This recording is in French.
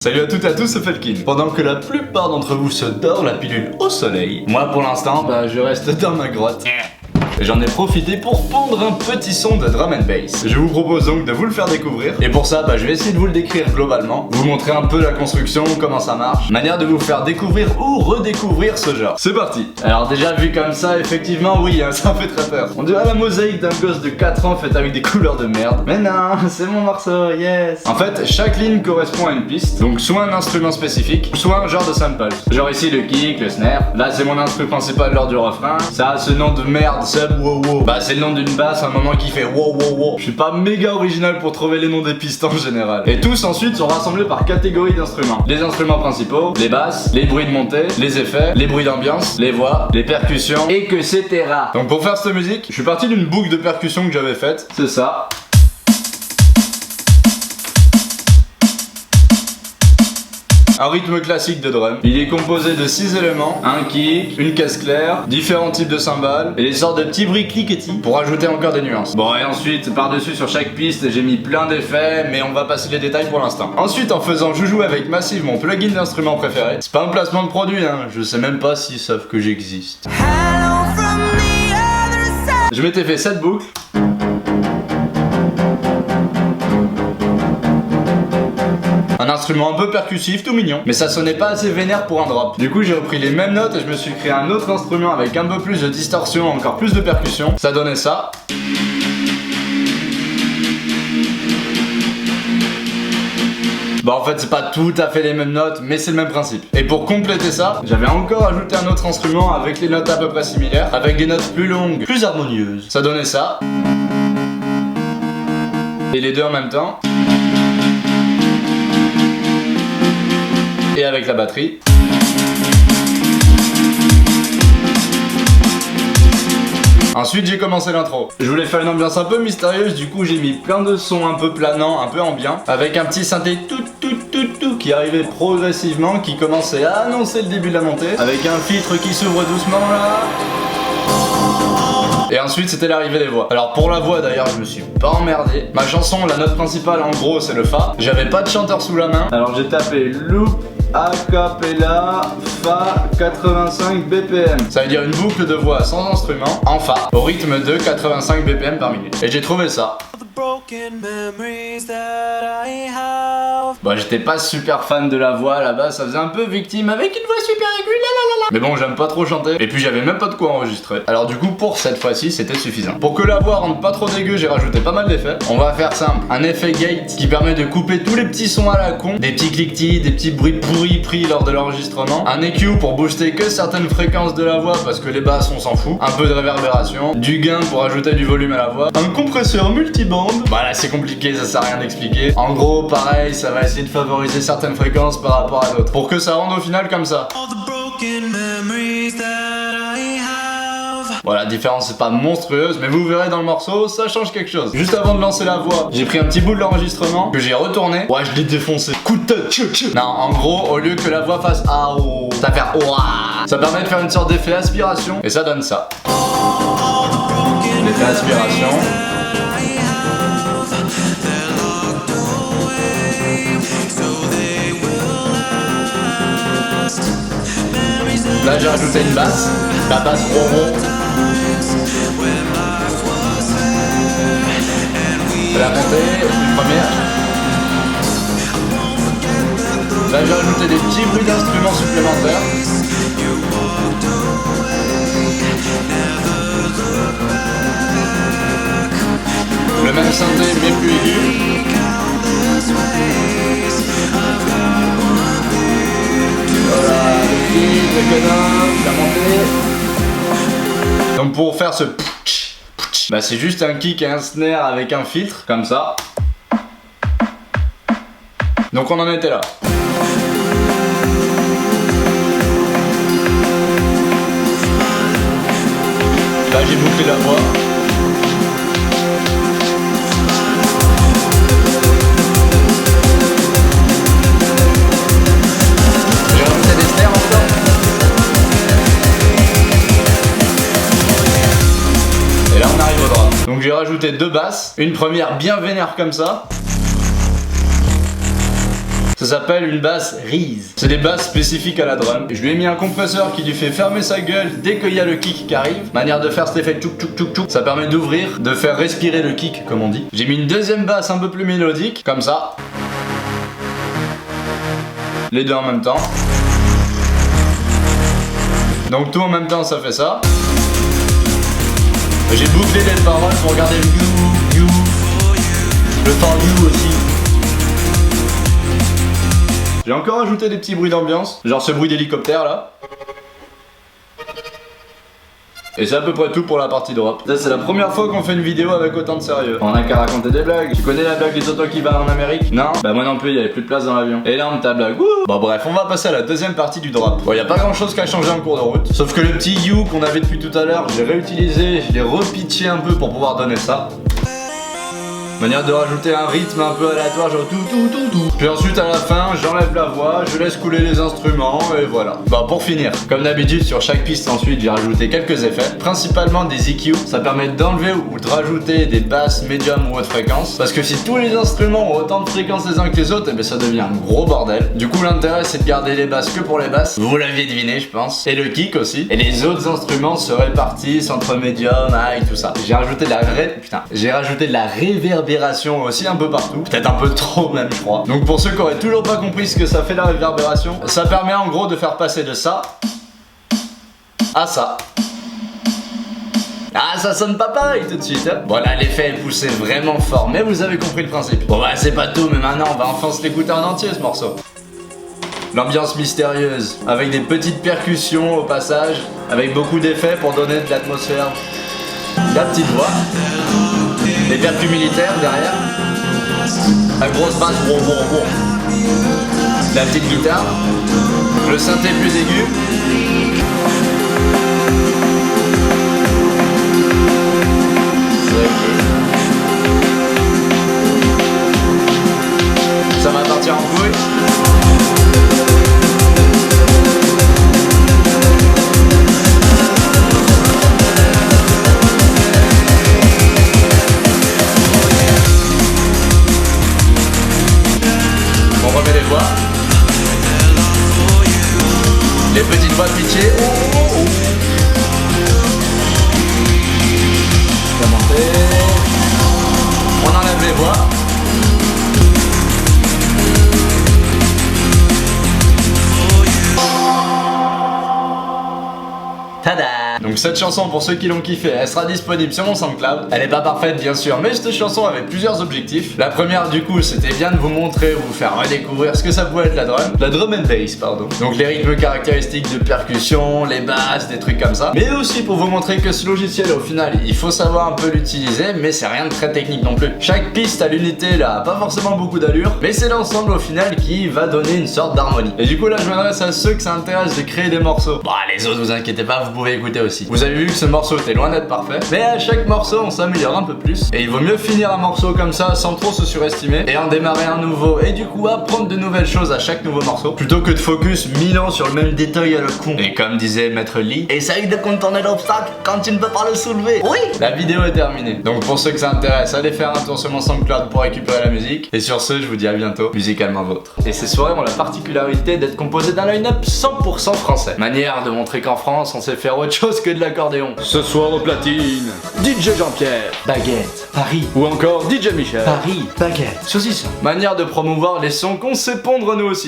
Salut à toutes et à tous, c'est Felkin. Pendant que la plupart d'entre vous se dorent la pilule au soleil, moi pour l'instant, je reste dans ma grotte. Et j'en ai profité pour pondre un petit son de drum and bass. Je vous propose donc de vous le faire découvrir. Et pour ça, je vais essayer de vous le décrire globalement, vous montrer un peu la construction, comment ça marche, manière de vous faire découvrir ou redécouvrir ce genre. C'est parti. Alors déjà vu comme ça, effectivement oui, ça fait très peur. On dirait la mosaïque d'un gosse de 4 ans faite avec des couleurs de merde. Mais non, c'est mon morceau, yes. En fait, chaque ligne correspond à une piste, donc soit un instrument spécifique, soit un genre de sample. Genre ici le kick, le snare. Là c'est mon instrument principal lors du refrain. Ça a ce nom de merde, sub wow wow. C'est le nom d'une basse à un moment qui fait wow wow wow. Je suis pas méga original pour trouver les noms des pistes en général. Et tous ensuite sont rassemblés par catégorie d'instruments. Les instruments principaux, les basses, les bruits de montée, les effets, les bruits d'ambiance, les voix, les percussions et que etc. Donc pour faire cette musique, je suis parti d'une boucle de percussion que j'avais faite. C'est ça. Un rythme classique de drum. Il est composé de 6 éléments, un kick, une caisse claire, différents types de cymbales et des sortes de petits bruits cliquetis pour ajouter encore des nuances. Bon et ensuite par-dessus sur chaque piste j'ai mis plein d'effets mais on va passer les détails pour l'instant. Ensuite en faisant joujou avec Massive mon plugin d'instrument préféré, c'est pas un placement de produit je sais même pas s'ils savent que j'existe. Je m'étais fait cette boucle. Un instrument un peu percussif, tout mignon, mais ça sonnait pas assez vénère pour un drop. Du coup j'ai repris les mêmes notes et je me suis créé un autre instrument avec un peu plus de distorsion, encore plus de percussion. Ça donnait ça. En fait c'est pas tout à fait les mêmes notes, mais c'est le même principe. Et pour compléter ça, j'avais encore ajouté un autre instrument avec les notes à peu près similaires, avec des notes plus longues, plus harmonieuses. Ça donnait ça. Et les deux en même temps. Et avec la batterie. Ensuite j'ai commencé l'intro. Je voulais faire une ambiance un peu mystérieuse, du coup j'ai mis plein de sons un peu planants, un peu ambiants, avec un petit synthé tout qui arrivait progressivement, qui commençait à annoncer le début de la montée, avec un filtre qui s'ouvre doucement là. Et ensuite c'était l'arrivée des voix. Alors pour la voix d'ailleurs je me suis pas emmerdé. Ma chanson, la note principale en gros c'est le Fa. J'avais pas de chanteur sous la main. Alors j'ai tapé loop a cappella Fa 85 BPM. Ça veut dire une boucle de voix sans instrument en Fa au rythme de 85 BPM par minute. Et j'ai trouvé ça. J'étais pas super fan de la voix à la base, ça faisait un peu victime avec une voix super aiguë, mais bon j'aime pas trop chanter, et puis j'avais même pas de quoi enregistrer. Alors du coup pour cette fois-ci c'était suffisant. Pour que la voix rentre pas trop dégueu, j'ai rajouté pas mal d'effets. On va faire simple, un effet gate qui permet de couper tous les petits sons à la con, des petits cliquetis, des petits bruits pourris pris lors de l'enregistrement, un EQ pour booster que certaines fréquences de la voix parce que les basses on s'en fout, un peu de réverbération, du gain pour ajouter du volume à la voix, un compresseur multiband. Là c'est compliqué, ça sert à rien d'expliquer. En gros pareil, ça va essayer de favoriser certaines fréquences par rapport à d'autres, pour que ça rende au final comme ça. Voilà, la différence c'est pas monstrueuse, mais vous verrez dans le morceau, ça change quelque chose. Juste avant de lancer la voix, j'ai pris un petit bout de l'enregistrement que j'ai retourné. Ouais, je l'ai défoncé. Coup de tête. Non, en gros, au lieu que la voix fasse ah oh, ça fait ouah. Ça permet de faire une sorte d'effet aspiration et ça donne ça. L'effet aspiration. Là j'ai rajouté une basse, la basse ronron. La montée, une première. Là j'ai rajouté des petits bruits d'instruments supplémentaires. Le même synthé mais plus aigu. Voilà, le kick, le canon, la montée. Donc pour faire ce c'est juste un kick et un snare avec un filtre, comme ça. Donc on en était là. Là j'ai bouclé la voix. J'ai rajouté des snares encore. Et là on arrive au drop. Donc j'ai rajouté deux basses, une première bien vénère comme ça. Ça s'appelle une basse Reese. C'est des basses spécifiques à la drum. Je lui ai mis un compresseur qui lui fait fermer sa gueule dès qu'il y a le kick qui arrive. Manière de faire cet effet tchouk tchouk tchouk tchouk. Ça permet d'ouvrir, de faire respirer le kick comme on dit. J'ai mis une deuxième basse un peu plus mélodique, comme ça. Les deux en même temps. Donc tout en même temps ça fait ça. J'ai bouclé les paroles pour garder le you. Le for you aussi. J'ai encore ajouté des petits bruits d'ambiance, genre ce bruit d'hélicoptère là. Et c'est à peu près tout pour la partie drop. Ça c'est la première fois qu'on fait une vidéo avec autant de sérieux. On a qu'à raconter des blagues. Tu connais la blague des autos qui va en Amérique? Non? Bah moi non plus, il y avait plus de place dans l'avion. Et là on ta blague. Wouh. Bon bref, on va passer à la deuxième partie du drop. Bon, y a pas grand chose qui a changé en cours de route. Sauf que le petit you qu'on avait depuis tout à l'heure, j'ai réutilisé, je l'ai repitché un peu pour pouvoir donner ça. Manière de rajouter un rythme un peu aléatoire, genre tout. Puis ensuite à la fin, j'enlève la voix, je laisse couler les instruments et voilà. Bah pour finir, comme d'habitude sur chaque piste ensuite j'ai rajouté quelques effets, principalement des EQ, ça permet d'enlever ou de rajouter des basses, médium ou haute fréquence. Parce que si tous les instruments ont autant de fréquences les uns que les autres, et bien ça devient un gros bordel. Du coup l'intérêt c'est de garder les basses que pour les basses, vous l'aviez deviné je pense, et le kick aussi. Et les autres instruments se répartissent entre médium, high, tout ça. J'ai rajouté de la réverbération aussi un peu partout, peut-être un peu trop même je crois. Donc pour ceux qui auraient toujours pas compris ce que ça fait la réverbération, ça permet en gros de faire passer de ça à ça. Ah ça sonne pas pareil tout de suite hein. Bon là l'effet est poussé vraiment fort, mais vous avez compris le principe. Bon bah c'est pas tout, mais maintenant on va enfin se l'écouter en entier ce morceau. L'ambiance mystérieuse, avec des petites percussions au passage, avec beaucoup d'effets pour donner de l'atmosphère. La petite voix. Les percus militaires derrière. La grosse basse, la petite guitare. Le synthé plus aigu. Ça va partir en couille. Les petites voix pitchées. On enlève les voix. Tada! Donc cette chanson, pour ceux qui l'ont kiffé, elle sera disponible sur mon SoundCloud. Elle est pas parfaite bien sûr, mais cette chanson avait plusieurs objectifs. La première du coup, c'était bien de vous montrer ou vous faire redécouvrir ce que ça pouvait être la drum and bass pardon. Donc les rythmes caractéristiques de percussion, les basses, des trucs comme ça. Mais aussi pour vous montrer que ce logiciel au final, il faut savoir un peu l'utiliser, mais c'est rien de très technique non plus. Chaque piste à l'unité là, a pas forcément beaucoup d'allure, mais c'est l'ensemble au final qui va donner une sorte d'harmonie. Et du coup là, je m'adresse à ceux que ça intéresse de créer des morceaux. Bah les autres, vous inquiétez pas, vous pouvez écouter aussi. Vous avez vu que ce morceau était loin d'être parfait, mais à chaque morceau on s'améliore un peu plus. Et il vaut mieux finir un morceau comme ça sans trop se surestimer et en démarrer un nouveau et du coup apprendre de nouvelles choses à chaque nouveau morceau plutôt que de focus 1000 ans sur le même détail à la con. Et comme disait Maître Lee, essaye de contourner l'obstacle quand tu ne peux pas le soulever. Oui. La vidéo est terminée. Donc pour ceux que ça intéresse, allez faire un tour sur mon SoundCloud pour récupérer la musique. Et sur ce, je vous dis à bientôt, musicalement vôtre. Et ces soirées ont la particularité d'être composées d'un line-up 100% français. Manière de montrer qu'en France, on sait faire autre chose que de l'accordéon. Ce soir au platine, DJ Jean-Pierre, Baguette, Paris. Ou encore DJ Michel, Paris, Baguette, saucisson. Manière de promouvoir les sons qu'on sait pondre nous aussi.